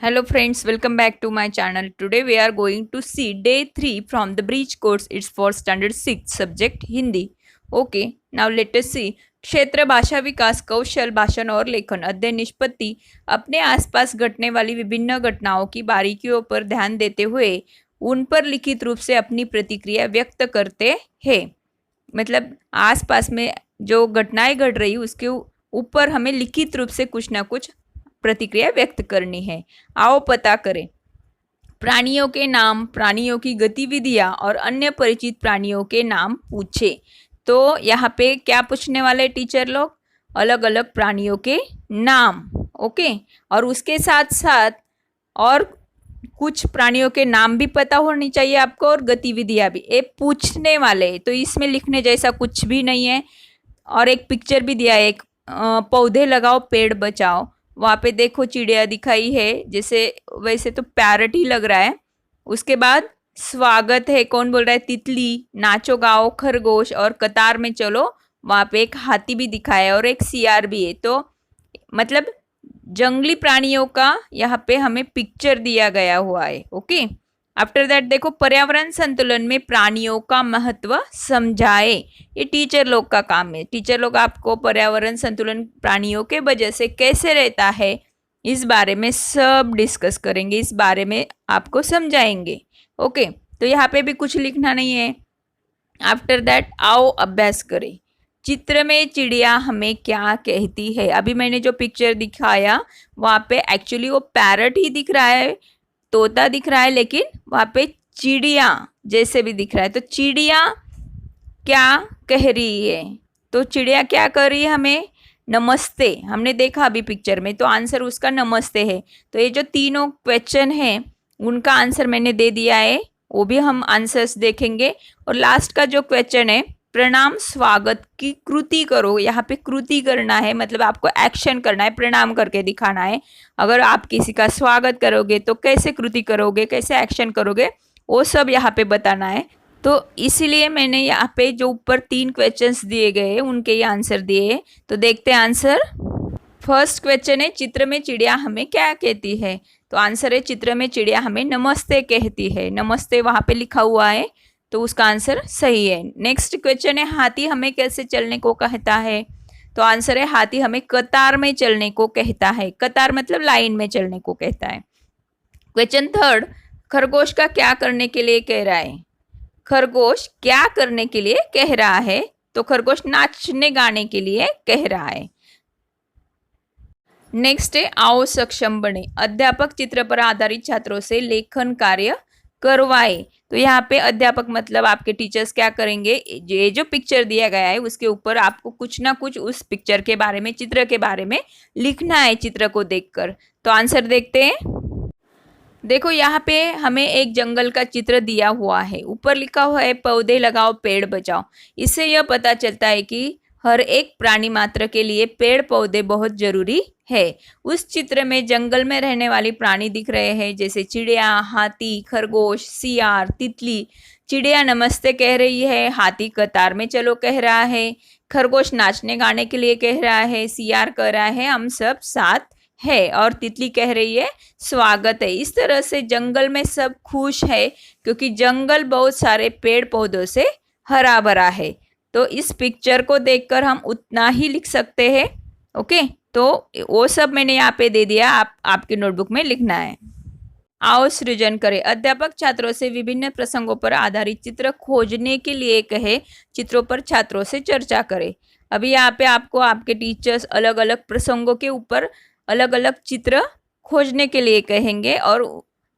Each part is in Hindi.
Hello friends, welcome back to my channel. Today we are going to see day 3 from the bridge course. It's for standard 6 subject Hindi. Okay, now let us see. क्षेत्र भाषा विकास कौशल भाषण और लेखन अध्ययन निष्पत्ति अपने आसपास घटने वाली विभिन्न घटनाओं की बारीकियों पर ध्यान देते हुए उन पर लिखित रूप से अपनी प्रतिक्रिया व्यक्त करते हैं। मतलब आसपास में जो घटनाएं घट रही उसके ऊपर हमें लिखित रूप से कुछ ना कुछ प्रतिक्रिया व्यक्त करनी है। आओ पता करें। प्राणियों के नाम, प्राणियों की गतिविधियां और अन्य परिचित प्राणियों के नाम पूछे। तो यहाँ पे क्या पूछने वाले टीचर लोग? अलग अलग प्राणियों के नाम। ओके, और उसके साथ साथ और कुछ प्राणियों के नाम भी पता होनी चाहिए आपको और गतिविधियां भी। ये पूछने वाले, तो इसमें लिखने जैसा कुछ भी नहीं है। और एक पिक्चर भी दिया है, एक पौधे लगाओ पेड़ बचाओ। वहाँ पे देखो चिड़िया दिखाई है, जैसे वैसे तो पैरट ही लग रहा है। उसके बाद स्वागत है, कौन बोल रहा है? तितली। नाचो गाओ खरगोश, और कतार में चलो, वहाँ पे एक हाथी भी दिखाया है और एक सियार भी है। तो मतलब जंगली प्राणियों का यहाँ पे हमें पिक्चर दिया गया हुआ है। ओके, आफ्टर दैट देखो पर्यावरण संतुलन में प्राणियों का महत्व समझाए। ये टीचर लोग का काम है। टीचर लोग आपको पर्यावरण संतुलन प्राणियों के वजह से कैसे रहता है इस बारे में सब डिस्कस करेंगे, इस बारे में आपको समझाएंगे। ओके, तो यहाँ पे भी कुछ लिखना नहीं है। आफ्टर दैट आओ अभ्यास करें। चित्र में चिड़िया हमें क्या कहती है? अभी मैंने जो पिक्चर दिखाया वहाँ पे एक्चुअली वो पैरट ही दिख रहा है, तोता दिख रहा है, लेकिन वहाँ पे चिड़िया जैसे भी दिख रहा है। तो चिड़िया क्या कह रही है? तो चिड़िया क्या कर रही है? हमें नमस्ते। हमने देखा अभी पिक्चर में, तो आंसर उसका नमस्ते है। तो ये जो तीनों क्वेश्चन हैं उनका आंसर मैंने दे दिया है, वो भी हम आंसर्स देखेंगे। और लास्ट का जो क्वेश्चन है, प्रणाम स्वागत की कृति करो। यहाँ पे कृति करना है, मतलब आपको एक्शन करना है, प्रणाम करके दिखाना है। अगर आप किसी का स्वागत करोगे तो कैसे कृति करोगे, कैसे एक्शन करोगे, वो सब यहाँ पे बताना है। तो इसीलिए मैंने यहाँ पे जो ऊपर 3 क्वेश्चंस दिए गए उनके ही आंसर दिए। तो देखते हैं आंसर। फर्स्ट क्वेश्चन है, चित्र में चिड़िया हमें क्या कहती है? तो आंसर है, चित्र में चिड़िया हमें नमस्ते कहती है। नमस्ते वहाँ पे लिखा हुआ है, तो उसका आंसर सही है। नेक्स्ट क्वेश्चन है, हाथी हमें कैसे चलने को कहता है? तो आंसर है, हाथी हमें कतार में चलने को कहता है। कतार मतलब लाइन में चलने को कहता है। क्वेश्चन थर्ड, खरगोश का क्या करने के लिए कह रहा है? खरगोश क्या करने के लिए कह रहा है? तो खरगोश नाचने गाने के लिए कह रहा है। नेक्स्ट है, आओ सक्षम बने। अध्यापक चित्र पर आधारित छात्रों से लेखन कार्य करवाए। तो यहाँ पे अध्यापक मतलब आपके टीचर्स क्या करेंगे? ये जो पिक्चर दिया गया है उसके ऊपर आपको कुछ ना कुछ उस पिक्चर के बारे में, चित्र के बारे में लिखना है चित्र को देखकर। तो आंसर देखते हैं। देखो यहाँ पे हमें एक जंगल का चित्र दिया हुआ है, ऊपर लिखा हुआ है पौधे लगाओ पेड़ बचाओ। इससे यह पता चलता है कि हर एक प्राणी मात्र के लिए पेड़ पौधे बहुत जरूरी है। उस चित्र में जंगल में रहने वाली प्राणी दिख रहे हैं, जैसे चिड़िया, हाथी, खरगोश, सियार, तितली। चिड़िया नमस्ते कह रही है, हाथी कतार में चलो कह रहा है, खरगोश नाचने गाने के लिए कह रहा है, सियार कह रहा है हम सब साथ है, और तितली कह रही है स्वागत है। इस तरह से जंगल में सब खुश है, क्योंकि जंगल बहुत सारे पेड़ पौधों से हरा भरा है। तो इस पिक्चर को देखकर हम उतना ही लिख सकते हैं। ओके, तो वो सब मैंने यहाँ पे दे दिया, आपकी नोटबुक में लिखना है। आओ सृजन करें। अध्यापक छात्रों से विभिन्न प्रसंगों पर आधारित चित्र खोजने के लिए कहे, चित्रों पर छात्रों से चर्चा करें। अभी यहाँ पे आपको आपके टीचर्स अलग अलग प्रसंगों के ऊपर अलग अलग चित्र खोजने के लिए कहेंगे और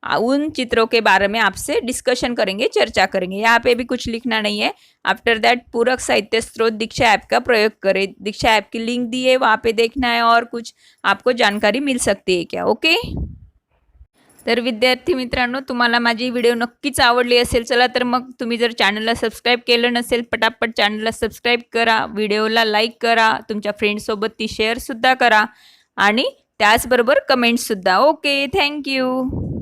उन चित्रों के बारे में आपसे डिस्कशन करेंगे, चर्चा करेंगे। यहाँ पे भी कुछ लिखना नहीं है। आफ्टर दैट पूरक साहित्य स्रोत दीक्षा ऐप का प्रयोग करें। दीक्षा ऐप की लिंक दी है, वहाँ पे देखना है और कुछ आपको जानकारी मिल सकती है क्या? ओके, तर विद्यार्थी मित्रांनो, तुम्हाला माझी व्हिडिओ नक्कीच आवडली असेल, चला तर मग तुम्ही जर चॅनलला सबस्क्राईब केलं नसेल, पटापट चॅनलला सबस्क्राईब करा, व्हिडिओला लाईक करा, तुमच्या फ्रेंड्ससोबत ती शेअरसुद्धा करा आणि त्याचबरोबर कमेंट्ससुद्धा. Okay, thank you.